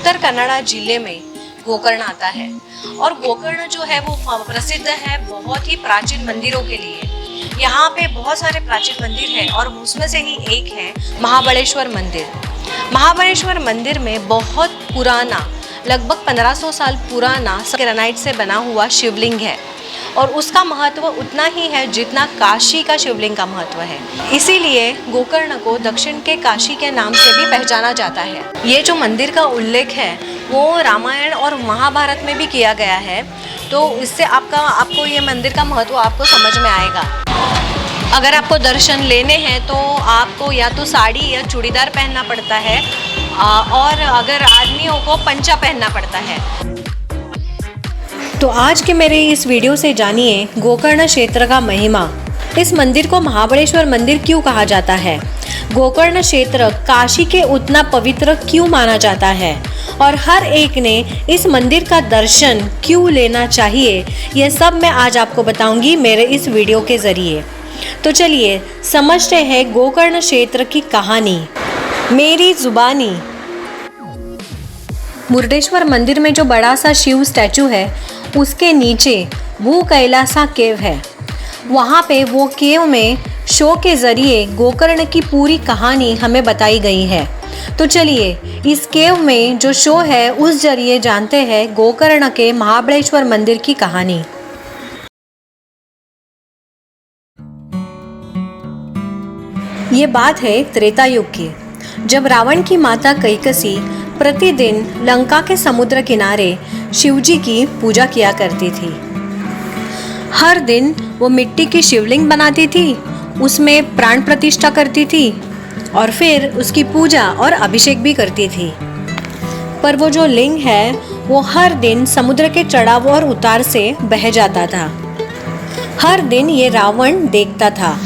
उत्तर कन्नड़ा जिले में गोकर्ण आता है। और गोकर्ण जो है वो प्रसिद्ध है बहुत ही प्राचीन मंदिरों के लिए। यहाँ पे बहुत सारे प्राचीन मंदिर हैं और उसमें से ही एक है महाबलेश्वर मंदिर। महाबलेश्वर मंदिर में बहुत पुराना, लगभग 1500 साल पुराना ग्रेनाइट से बना हुआ शिवलिंग है और उसका महत्व उतना ही है जितना काशी का शिवलिंग का महत्व है। इसीलिए गोकर्ण को दक्षिण के काशी के नाम से भी पहचाना जाता है। ये जो मंदिर का उल्लेख है वो रामायण और महाभारत में भी किया गया है, तो इससे आपको ये मंदिर का महत्व आपको समझ में आएगा। अगर आपको दर्शन लेने हैं तो आपको या तो साड़ी या चूड़ीदार पहनना पड़ता है और अगर आदमियों को पंचा पहनना पड़ता है। तो आज के मेरे इस वीडियो से जानिए गोकर्ण क्षेत्र का महिमा। इस मंदिर को महाबलेश्वर मंदिर क्यों कहा जाता है, गोकर्ण क्षेत्र काशी के उतना पवित्र क्यों माना जाता है और हर एक ने इस मंदिर का दर्शन क्यों लेना चाहिए, यह सब मैं आज आपको बताऊंगी मेरे इस वीडियो के ज़रिए। तो चलिए समझते हैं गोकर्ण क्षेत्र की कहानी। मेरी जुबानी। मुर्डेश्वर मंदिर में जो बड़ा सा शिव स्टैचू है उसके नीचे भू कैलासा केव है। वहाँ पे वो केव में शो के ज़रिए गोकर्ण की पूरी कहानी हमें बताई गई है। तो चलिए इस केव में जो शो है उस जरिए जानते हैं गोकर्ण के महाबलेश्वर मंदिर की कहानी। ये बात है त्रेता युग की, जब रावण की माता कैकसी प्रतिदिन लंका के समुद्र किनारे शिवजी की पूजा किया करती थी। हर दिन वो मिट्टी की शिवलिंग बनाती थी, उसमें प्राण प्रतिष्ठा करती थी और फिर उसकी पूजा और अभिषेक भी करती थी। पर वो जो लिंग है वो हर दिन समुद्र के चढ़ाव और उतार से बह जाता था। हर दिन ये रावण देखता था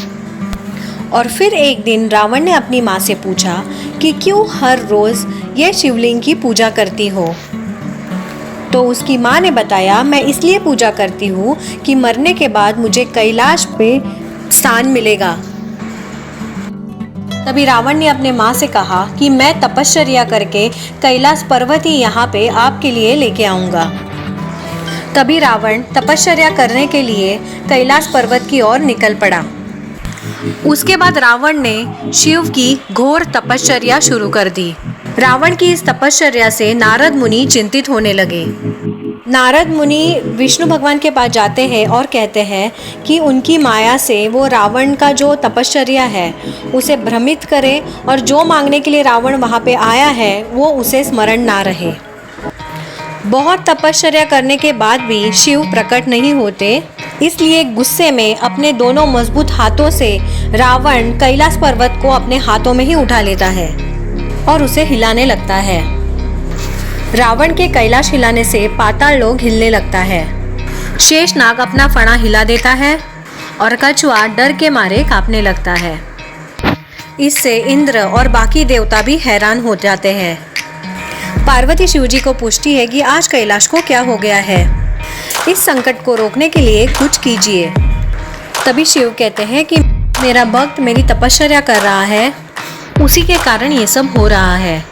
और फिर एक दिन रावण ने अपनी माँ से पूछा कि क्यों हर रोज़ ये शिवलिंग की पूजा करती हो। तो उसकी माँ ने बताया, मैं इसलिए पूजा करती हूँ कि मरने के बाद मुझे कैलाश पे स्थान मिलेगा। तभी रावण ने अपने माँ से कहा कि मैं तपश्चर्या करके कैलाश पर्वत ही यहाँ पे आपके लिए लेके आऊँगा। तभी रावण तपश्चर्या करने के लिए कैलाश पर्वत की ओर निकल पड़ा। उसके बाद रावण ने शिव की घोर तपश्चर्या शुरू कर दी। रावण की इस तपश्चर्या से नारद मुनि चिंतित होने लगे। नारद मुनि विष्णु भगवान के पास जाते हैं और कहते हैं कि उनकी माया से वो रावण का जो तपश्चर्या है उसे भ्रमित करे और जो मांगने के लिए रावण वहाँ पे आया है वो उसे स्मरण ना रहे। बहुत तपश्चर्या करने के बाद भी शिव प्रकट नहीं होते, इसलिए गुस्से में अपने दोनों मजबूत हाथों से रावण कैलाश पर्वत को अपने हाथों में ही उठा लेता है और उसे हिलाने लगता है। रावण के कैलाश हिलाने से पाताल लोक हिलने लगता है। शेषनाग अपना फणा हिला देता है और कछुआ डर के मारे कांपने लगता है। इससे इंद्र और बाकी देवता भी हैरान हो जाते हैं। पार्वती शिवजी को पूछती है कि आज कैलाश को क्या हो गया है, इस संकट को रोकने के लिए कुछ कीजिए। तभी शिव कहते हैं कि मेरा भक्त मेरी तपश्चर्या कर रहा है, उसी के कारण ये सब हो रहा है।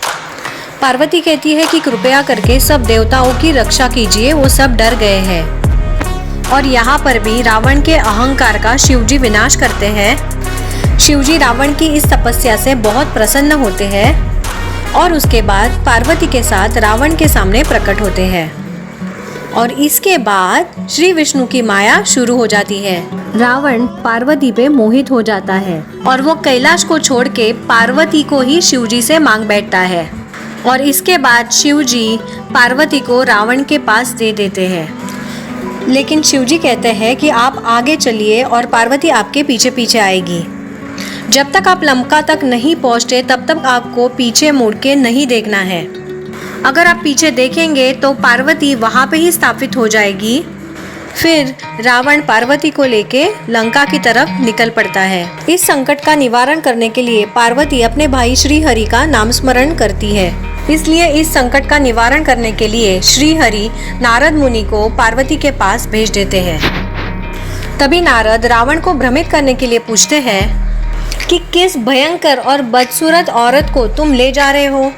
पार्वती कहती है कि कृपया करके सब देवताओं की रक्षा कीजिए, वो सब डर गए हैं। और यहाँ पर भी रावण के अहंकार का शिवजी विनाश करते हैं। शिवजी रावण की इस तपस्या से बहुत प्रसन्न होते हैं और उसके बाद पार्वती के साथ रावण के सामने प्रकट होते हैं। और इसके बाद श्री विष्णु की माया शुरू हो जाती है। रावण पार्वती पे मोहित हो जाता है और वो कैलाश को छोड़ के पार्वती को ही शिवजी से मांग बैठता है। और इसके बाद शिवजी पार्वती को रावण के पास दे देते हैं। लेकिन शिवजी कहते हैं कि आप आगे चलिए और पार्वती आपके पीछे पीछे आएगी। जब तक आप लंका तक नहीं पहुँचते तब तक आपको पीछे मुड़ के नहीं देखना है। अगर आप पीछे देखेंगे तो पार्वती वहाँ पे ही स्थापित हो जाएगी। फिर रावण पार्वती को लेके लंका की तरफ निकल पड़ता है। इस संकट का निवारण करने के लिए पार्वती अपने भाई श्री हरि का नाम स्मरण करती है। इसलिए इस संकट का निवारण करने के लिए श्री हरि नारद मुनि को पार्वती के पास भेज देते हैं। तभी नारद रावण को भ्रमित करने के लिए पूछते हैं कि किस भयंकर और बदसूरत औरत को तुम ले जा रहे हो।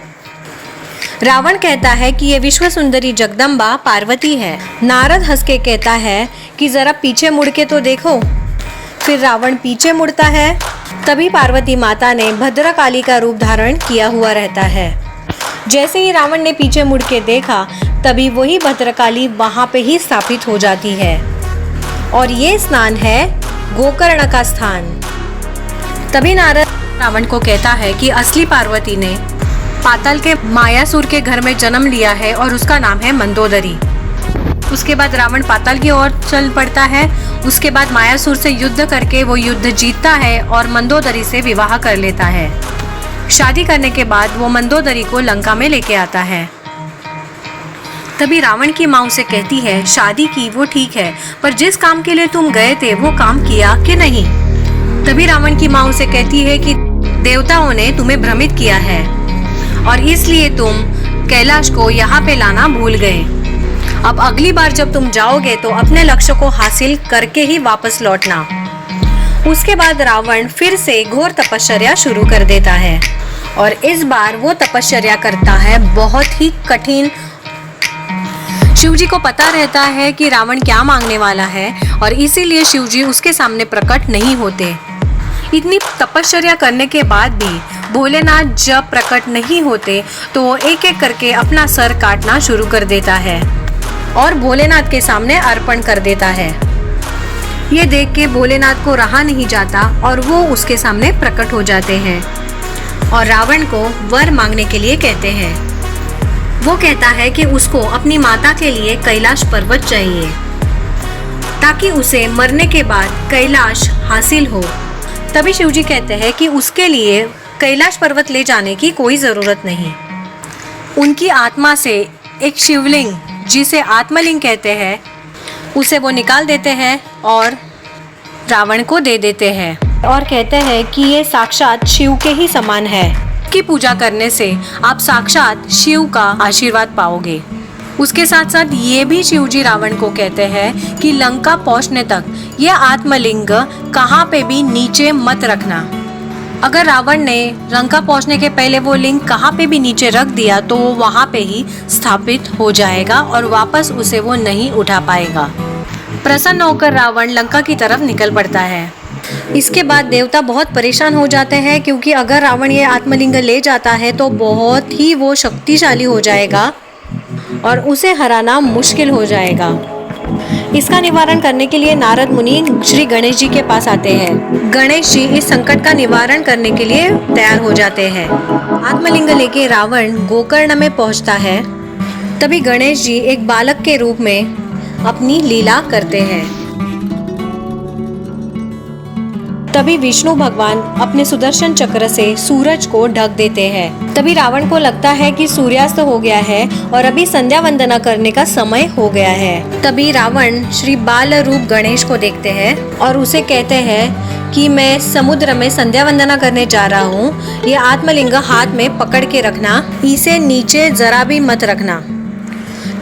रावण कहता है कि ये विश्व सुंदरी जगदम्बा पार्वती है। नारद हंस के कहता है कि जरा पीछे मुड़ के तो देखो। फिर रावण पीछे मुड़ता है। तभी पार्वती माता ने भद्रकाली का रूप धारण किया हुआ रहता है। जैसे ही रावण ने पीछे मुड़ के देखा, तभी वही भद्रकाली वहां पे ही स्थापित हो जाती है। और ये स्थान है गोकर्ण का स्थान। तभी नारद रावण को कहता है कि असली पार्वती ने पाताल के मायासुर के घर में जन्म लिया है और उसका नाम है मंदोदरी। उसके बाद रावण पाताल की ओर चल पड़ता है। उसके बाद मायासुर से युद्ध करके वो युद्ध जीतता है और मंदोदरी से विवाह कर लेता है। शादी करने के बाद वो मंदोदरी को लंका में लेके आता है। तभी रावण की माँ उसे कहती है, शादी की वो ठीक है, पर जिस काम के लिए तुम गए थे वो काम किया कि नहीं। तभी रावण की माँ उसे कहती है कि देवताओं ने तुम्हें भ्रमित किया है और इसलिए तुम कैलाश को यहाँ पे लाना भूल गए। अब अगली बार जब तुम जाओगे तो अपने लक्ष्य को हासिल करके ही वापस लौटना। उसके बाद रावण फिर से घोर तपश्चर्या शुरू कर देता है और इस बार वो तपश्चर्या करता है बहुत ही कठिन। शिवजी को पता रहता है कि रावण क्या मांगने वाला है और इसीलिए शिवजी उसके सामने प्रकट नहीं होते। इतनी तपश्चर्या करने के बाद भी भोलेनाथ जब प्रकट नहीं होते तो वो एक एक करके अपना सर काटना शुरू कर देता है और भोलेनाथ के सामने अर्पण कर देता है। ये देख के भोलेनाथ को रहा नहीं जाता और वो उसके सामने प्रकट हो जाते हैं और रावण को वर मांगने के लिए कहते हैं। वो कहता है कि उसको अपनी माता के लिए कैलाश पर्वत चाहिए ताकि उसे मरने के बाद कैलाश हासिल हो। तभी शिवजी कहते हैं कि उसके लिए कैलाश पर्वत ले जाने की कोई ज़रूरत नहीं। उनकी आत्मा से एक शिवलिंग, जिसे आत्मलिंग कहते हैं, उसे वो निकाल देते हैं और रावण को दे देते हैं और कहते हैं कि ये साक्षात शिव के ही समान है। की पूजा करने से आप साक्षात शिव का आशीर्वाद पाओगे। उसके साथ साथ ये भी शिवजी रावण को कहते हैं कि लंका पहुंचने तक ये आत्मलिंग कहाँ पे भी नीचे मत रखना। अगर रावण ने लंका पहुंचने के पहले वो लिंग कहाँ पे भी नीचे रख दिया तो वो वहाँ पे ही स्थापित हो जाएगा और वापस उसे वो नहीं उठा पाएगा। प्रसन्न होकर रावण लंका की तरफ निकल पड़ता है। इसके बाद देवता बहुत परेशान हो जाते हैं क्योंकि अगर रावण ये आत्मलिंग ले जाता है तो बहुत ही वो शक्तिशाली हो जाएगा और उसे हराना मुश्किल हो जाएगा। इसका निवारण करने के लिए नारद मुनि श्री गणेश जी के पास आते हैं। गणेश जी इस संकट का निवारण करने के लिए तैयार हो जाते हैं। आत्मलिंग लेके रावण गोकर्ण में पहुंचता है। तभी गणेश जी एक बालक के रूप में अपनी लीला करते हैं। तभी विष्णु भगवान अपने सुदर्शन चक्र से सूरज को ढक देते हैं। तभी रावण को लगता है कि सूर्यास्त हो गया है और अभी संध्या वंदना करने का समय हो गया है। तभी रावण श्री बाल रूप गणेश को देखते हैं और उसे कहते हैं कि मैं समुद्र में संध्या वंदना करने जा रहा हूँ। ये आत्मलिंग हाथ में पकड़ के रखना, इसे नीचे जरा भी मत रखना।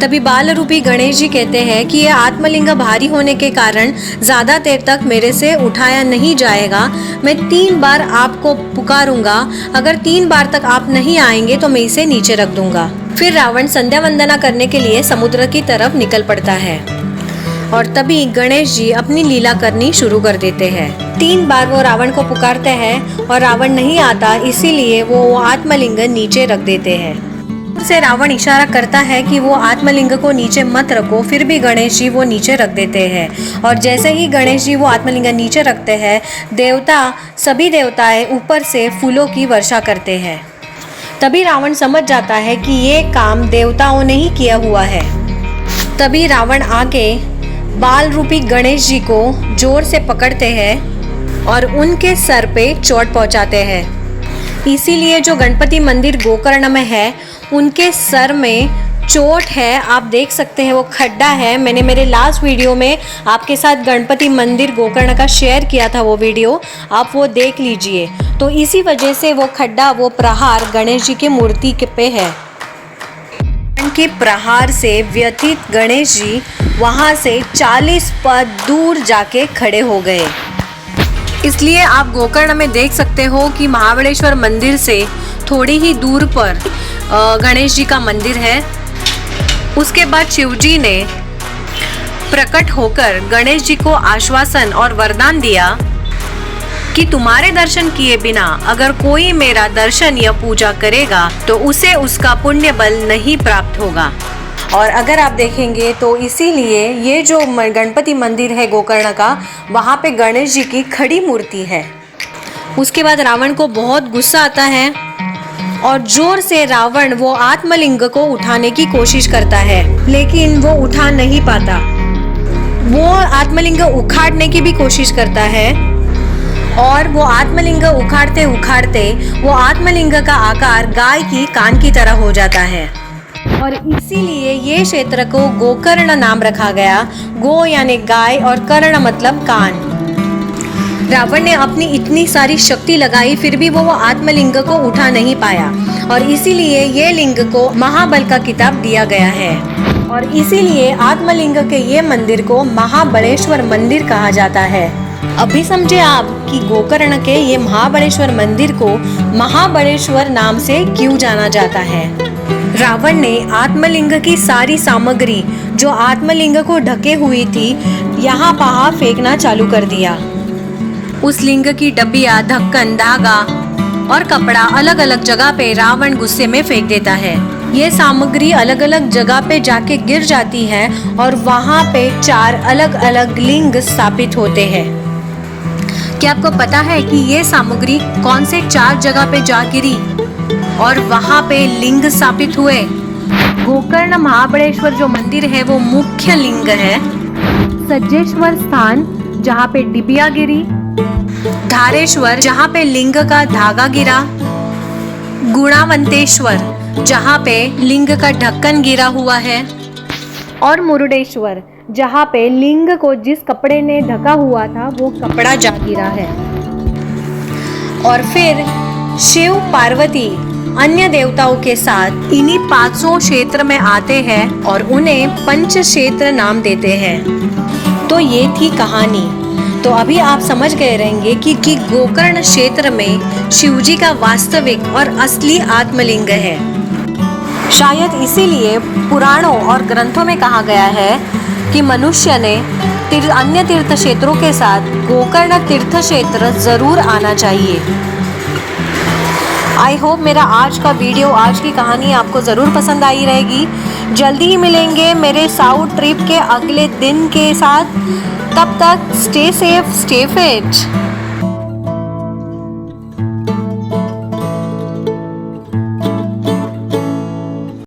तभी बाल रूपी गणेश जी कहते हैं कि यह आत्मलिंग भारी होने के कारण ज़्यादा देर तक मेरे से उठाया नहीं जाएगा। मैं 3 बार आपको पुकारूंगा, अगर 3 बार तक आप नहीं आएंगे तो मैं इसे नीचे रख दूंगा। फिर रावण संध्या वंदना करने के लिए समुद्र की तरफ निकल पड़ता है और तभी गणेश जी अपनी लीला करनी शुरू कर देते हैं। 3 बार वो रावण को पुकारते हैं और रावण नहीं आता, इसीलिए वो आत्मलिंग नीचे रख देते हैं। से रावण इशारा करता है कि वो आत्मलिंग को नीचे मत रखो, फिर भी गणेश जी वो नीचे रख देते हैं और जैसे ही गणेश जी वो आत्मलिंग नीचे रखते हैं, सभी देवताएं ऊपर से फूलों की वर्षा करते हैं। तभी रावण समझ जाता है कि ये काम देवताओं ने ही किया हुआ है। तभी रावण आके बाल रूपी गणेश जी को जोर से पकड़ते हैं और उनके सर पे चोट पहुंचाते हैं। इसीलिए जो गणपति मंदिर गोकर्ण में है उनके सर में चोट है। आप देख सकते हैं वो खड्डा है। मैंने मेरे लास्ट वीडियो में आपके साथ गणपति मंदिर गोकर्ण का शेयर किया था, वो वीडियो आप वो देख लीजिए। तो इसी वजह से वो खड्डा, वो प्रहार गणेश जी की मूर्ति पे है। के प्रहार से व्यथित गणेश जी वहाँ से 40 पद दूर जाके खड़े हो गए। इसलिए आप गोकर्ण में देख सकते हो कि महाबलेश्वर मंदिर से थोड़ी ही दूर पर गणेश जी का मंदिर है। उसके बाद शिव जी ने प्रकट होकर गणेश जी को आश्वासन और वरदान दिया कि तुम्हारे दर्शन किए बिना अगर कोई मेरा दर्शन या पूजा करेगा तो उसे उसका पुण्य बल नहीं प्राप्त होगा। और अगर आप देखेंगे तो इसीलिए ये जो गणपति मंदिर है गोकर्ण का, वहाँ पे गणेश जी की खड़ी मूर्ति है। उसके बाद रावण को बहुत गुस्सा आता है और जोर से रावण वो आत्मलिंग को उठाने की कोशिश करता है, लेकिन वो उठा नहीं पाता। वो आत्मलिंग उखाड़ने की भी कोशिश करता है और वो आत्मलिंग उखाड़ते उखाड़ते वो आत्मलिंग का आकार गाय की कान की तरह हो जाता है और इसीलिए ये क्षेत्र को गोकर्ण नाम रखा गया। गो यानी गाय और कर्ण मतलब कान। रावण ने अपनी इतनी सारी शक्ति लगाई, फिर भी वो आत्मलिंग को उठा नहीं पाया और इसीलिए ये लिंग को महाबल का किताब दिया गया है और इसीलिए आत्मलिंग के ये मंदिर को महाबलेश्वर मंदिर कहा जाता है। अभी समझे आप कि गोकर्ण के ये महाबलेश्वर मंदिर को महाबलेश्वर नाम से क्यों जाना जाता है। रावण ने आत्मलिंग की सारी सामग्री जो आत्मलिंग को ढके हुई थी यहाँ वहाँ फेंकना चालू कर दिया। उस लिंग की डब्बियाँ, ढक्कन, धागा और कपड़ा अलग अलग जगह पे रावण गुस्से में फेंक देता है। ये सामग्री अलग अलग जगह पे जाके गिर जाती है और वहाँ पे 4 अलग अलग लिंग स्थापित होते हैं। क्या आपको पता है कि ये सामग्री कौन से 4 जगह पे जा गिरी और वहाँ पे लिंग स्थापित हुए? गोकर्ण महाबलेश्वर जो मंदिर है वो मुख्य लिंग है। सज्जेश्वर स्थान जहाँ पे डिबिया गिरी, धारेश्वर जहाँ पे लिंग का धागा गिरा, गुणावंतेश्वर जहाँ पे लिंग का ढक्कन गिरा हुआ है और मुरुडेश्वर जहाँ पे लिंग को जिस कपड़े ने ढका हुआ था वो कपड़ा जा गिरा है। और फिर शिव पार्वती अन्य देवताओं के साथ इन्हीं 500 क्षेत्र में आते हैं और उन्हें पंच क्षेत्र नाम देते हैं। तो ये थी कहानी। तो अभी आप समझ गए रहेंगे कि गोकर्ण क्षेत्र में शिवजी का वास्तविक और असली आत्मलिंग है। शायद इसीलिए पुराणों और ग्रंथों में कहा गया है कि मनुष्य ने अन्य तीर्थ क्षेत्रों के साथ गोकर्ण तीर्थ क्षेत्र जरूर आना चाहिए। आई होप मेरा आज का वीडियो, आज की कहानी आपको ज़रूर पसंद आई रहेगी। जल्दी ही मिलेंगे मेरे साउथ ट्रिप के अगले दिन के साथ। तब तक स्टे सेफ, स्टे फिट।